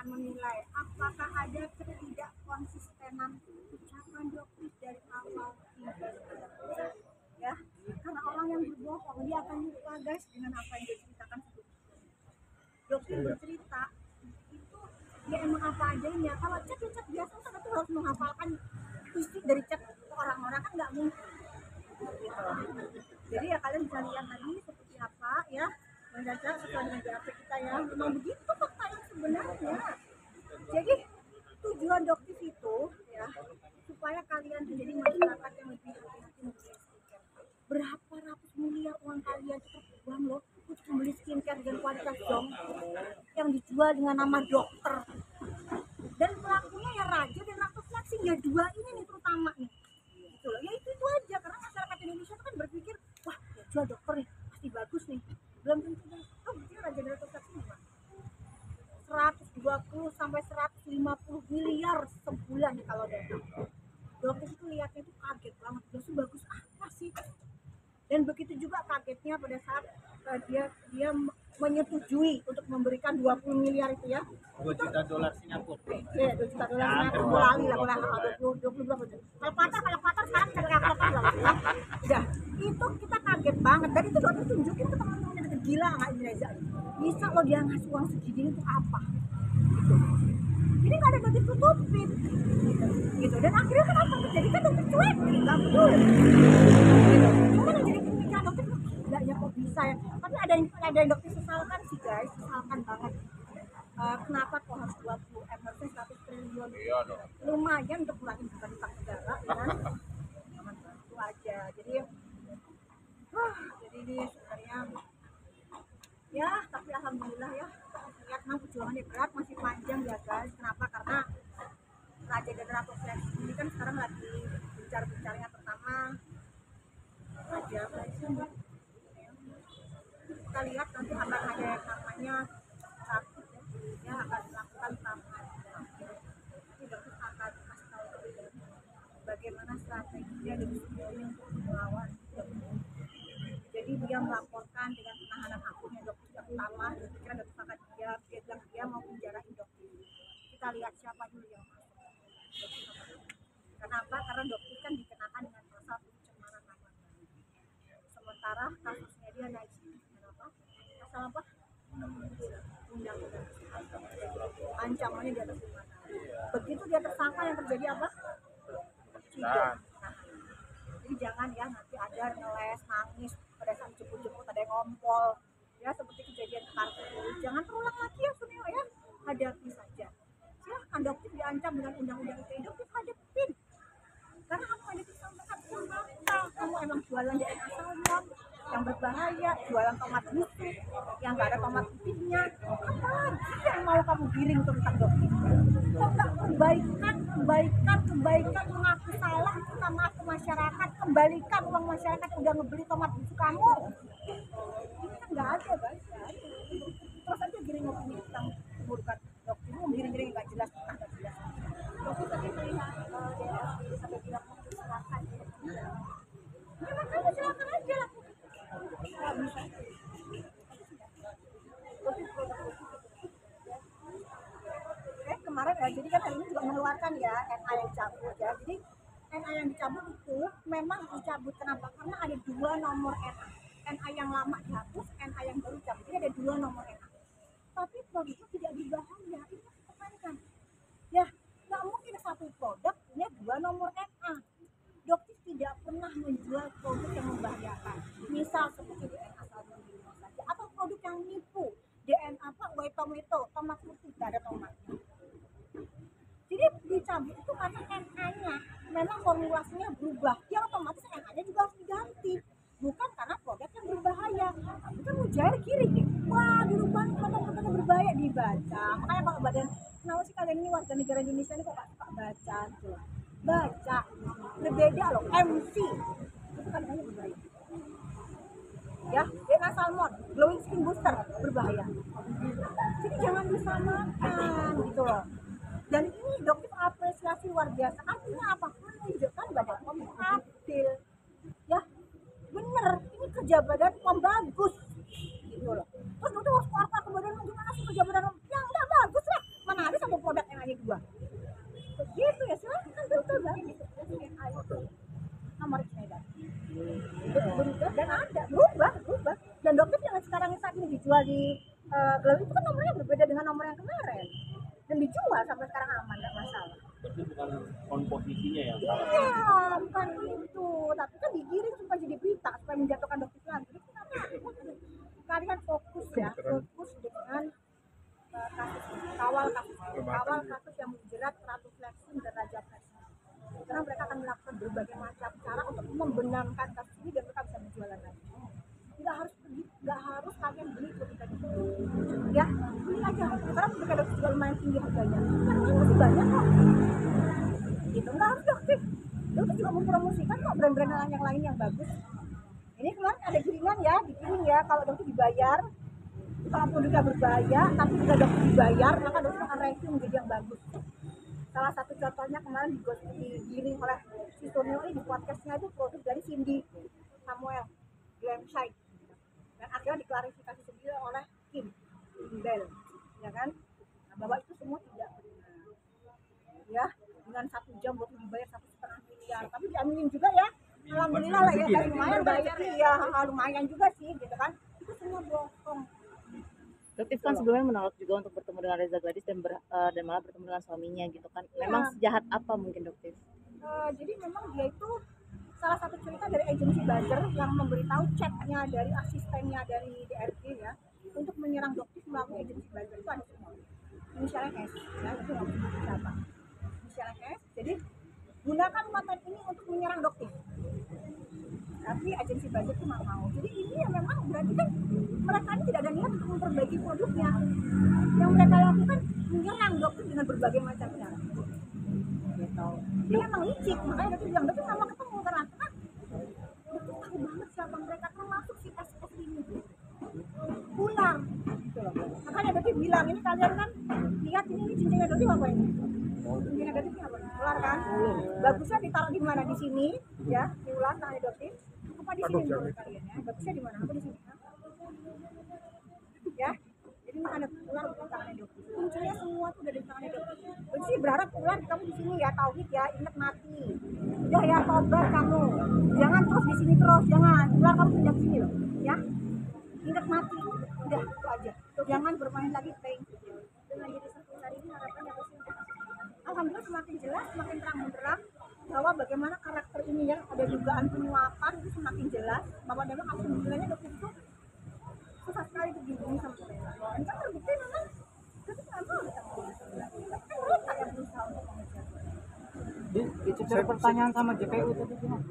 akan menilai apakah ada ketidakkonsistenan ucapan dokter dari awal hingga sekarang. Ya, karena orang yang berbohong dia akan lupa guys dengan apa yang dia ceritakan sebelumnya. Dokter bercerita itu dia emang apa adanya. Kalau chat ya chat biasa kan itu harus menghafalkan isi dari chat orang-orang kan nggak mungkin. Gitu. Jadi ya kalian bisa lihat tadi seperti apa ya mendadak sesuai dengan BAP kita ya. Memang begitu faktanya sebenarnya. Jadi tujuan dokter itu ya supaya kalian menjadi masyarakat yang lebih hati-hati membeli skincare. Berapa ratus miliar uang kalian terbuang loh untuk membeli skincare dengan kualitas dong yang dijual dengan nama dokter. Dan pelakunya ya raja dan ratu flexing ya dua ini nih terutama nih. Gitu loh. Ya itu aja karena masyarakat Indonesia itu kan berpikir wah ya jual dokter nih pasti bagus nih. Belum tentu guys. Oh mungkin raja dan ratu flexing apa? 120 sampai 150 miliar sebulan kalau data. Dokter itu lihatnya itu kaget banget, itu bagus apa sih? Dan begitu juga kagetnya pada saat dia menyetujui untuk memberikan 20 miliar itu ya. 2 juta dolar Singapura. Iya, 2 juta dolar Singapura lali lah boleh 20 berapa tuh? Kalau patar sekarang cari kalkulator lah ya. Udah, itu kita kaget banget dan itu dokter tunjukin ke teman-temannya gila nggak ini Reza. Bisa loh dia ngasih uang segini itu apa? Gitu. Jadi nggak ada yang ditutupin gitu. Dan akhirnya kenapa terjadi kan dokter cuek nggak peduli gitu. Cuma yang jadi pemikiran dokter ya kok bisa ya tapi ada yang dokter sesalkan sih guys, sesalkan banget. Kenapa kok harus 20 harusnya 100 triliun lumayan untuk kurangin beban utang negara ya kan itu aja jadi ini sebenarnya ya tapi alhamdulillah ya lihat memang perjuangannya berat masih panjang ya guys. Kenapa? Karena Raja dan Ratu Flex ini kan sekarang lagi bicara-bicaranya pertama Raja kita lihat nanti akan ada yang namanya satu ya akan melakukan tahapan nanti dokter akan kasih tahu bagaimana strateginya dan sebagainya untuk melawan dokter. Jadi dia melaporkan dengan penahanan akunnya dokter yang pertama kira dokter akan dia bilang dia mau penjarain dokter. Kita lihat siapa dulu yang masuk. Kenapa? Karena dokter kan dikenakan dengan pasal pencemaran nama baik. Sementara kasusnya dia naik dengan apa? Pasal apa? Undang-undang ancamannya di atas 5 tahun. Begitu dia tersangka yang terjadi apa? Sidang. Jadi jangan ya nanti ada ngeles, nangis, pada saat jemput-jemput ada yang ngompol ya seperti kejadian kartu. Jangan terulang lagi ya Suneo ya. Hadapi saja. Silahkan dokter diancam dengan undang-undang ITE, dokter hadapin. Karena kamu ada disampaikan kamu emang jualan DNA salmon yang berbahaya, jualan tomat busuk yang nggak ada tomat putihnya, apalagi yang mau kamu giring tentang dokter? Kok nggak kebaikan mengaku salah, minta maaf ke masyarakat, kembalikan uang masyarakat udah ngebeli tomat busuk kamu? Ini kan nggak ada guys, terus aja giring opini tentang keburukan dokter, mau giring-giring nggak jelas, nggak jelas. Dokter tadi melihat DNA sampai bilang mau silakan. Ya makanya silakan aja lah. Nggak bisa. Kemarin ya, jadi kan hari ini juga mengeluarkan ya NA yang dicabut ya. Jadi NA yang dicabut itu memang dicabut kenapa? Karena ada 2 nomor NA. NA yang lama dihapus, NA yang baru dicabut. Jadi ada 2 nomor NA. Tapi produknya tidak berbahaya. Ini tekankan. Ya, nggak mungkin satu produk punya 2 nomor NA. Dokter tidak pernah menjual produk yang membahayakan. Misal seperti DNA salmon saja atau produk yang nipu. DNA apa? White tomato, tomat putih, tidak ada tomatnya. Jadi dicabut itu karena NA-nya memang formulasinya berubah. Ya otomatis NA-nya juga harus diganti. Bukan karena produk yang berbahaya. Tapi kan mujair kiri nih. Wah, dirubah produk-produk yang berbahaya dibaca. Makanya kalau badan, kenapa sih kalian ini warga negara Indonesia ini kok gak suka baca tuh? Baca. Berbeda loh, MC. Itu kan hanya berbahaya. Ya, DNA salmon, glowing skin booster berbahaya. Jadi jangan disamakan gitu loh. Dan ini dokter apresiasi luar biasa. Artinya apa? Menunjukkan Badan POM adil. Ya, bener. Ini kerja Badan POM bagus. Gitu loh. Terus dokter harus keluar ke Badan POM gimana sih kerja Badan POM? Ya nggak bagus lah. Mana ada Lalu itu kan nomornya berbeda dengan nomor yang kemarin dan dijual sampai sekarang aman, nggak masalah. Berarti bukan komposisinya yang salah. Iya, bukan itu, tapi kan digiring supaya jadi berita supaya menjatuhkan dokter lagi. Jadi kenapa kalian fokus ya, fokus dengan kasus ini, kawal kasus yang menjerat Ratu Flexing dan Raja Flexing. Karena mereka akan melakukan berbagai macam cara untuk membenamkan kasus ini dan mereka bisa berjualan lagi. Nggak harus kalian beli ketika itu, ya beli aja. Karena ketika dokter juga lumayan tinggi harganya, kan masih banyak kok. Gitu nggak harus dokter. Dokter juga mempromosikan kok brand-brand yang lain yang bagus. Ini kemarin ada giringan ya, digiring ya kalau dokter dibayar. Kalau produknya berbahaya, tapi jika dokter dibayar, maka dokter akan ranking menjadi yang bagus. Salah satu contohnya kemarin digiring oleh si Tonio ini di podcastnya itu produk dari Cindy Samuel Glamside, dan akhirnya diklarifikasi sendiri oleh Kim Bell, ya kan? Nah, bahwa itu semua tidak benar, ya, dengan 1 jam waktu dibayar 1,5 miliar, tapi diaminin juga ya, alhamdulillah lah ya, lumayan bayar ya, lumayan juga sih, gitu kan? Itu semua bohong. Dokter kan sebelumnya menolak juga untuk bertemu dengan Reza Gladys dan malah bertemu dengan suaminya gitu kan. Memang sejahat apa mungkin dokter? Jadi memang dia itu salah satu cerita dari agensi buzzer yang memberitahu chatnya dari asistennya dari DRG ya untuk menyerang dokter melalui agensi buzzer itu ada semua. Inisialnya S, ya itu nggak bisa siapa. Inisialnya S. Jadi gunakan konten ini untuk menyerang dokter. Tapi agensi buzzer itu nggak mau. Jadi ini ya memang berarti kan mereka ini tidak ada niat untuk memperbaiki produknya. Yang mereka lakukan menyerang dokter dengan berbagai macam cara. Gitu. Dia emang licik, makanya dokter bilang dokter nggak mau ketemu karena dokter tahu banget siapa mereka, termasuk si SS ini. Pulang. Gitu loh. Makanya dokter bilang ini kalian kan lihat ini cincinnya dokter apa ini? Cincinnya dokter apa? Ular kan? Bagusnya ditaruh di mana? Di sini, ya, diulang tangannya dokter. Apa di sini menurut kalian ya? Bagusnya di mana? Apa di sini? Ya, jadi ini ada ular di tangannya dokter. Kuncinya semua tuh udah di tangannya dokter. Jadi sih berharap ular kamu di sini ya, tauhid ya, ingat mati. Udah ya, tobat kamu. Jangan terus di sini terus, jangan. Ular kamu pindah ke sini loh, ya. Ingat mati. Udah itu aja. Jangan bermain lagi prank. Dengan diri sendiri hari ini harapannya apa sih? Alhamdulillah semakin jelas, semakin terang benderang bahwa bagaimana karakter ini ya, ada dugaan penyuapan itu semakin jelas bahwa memang aku sebenarnya dokter itu susah sekali untuk dihubungi sama mereka. Dan kan terbukti memang dokter nggak mau ketemu kan mereka yang berusaha untuk mengejar. Dicecer pertanyaan sama JPU tadi gimana?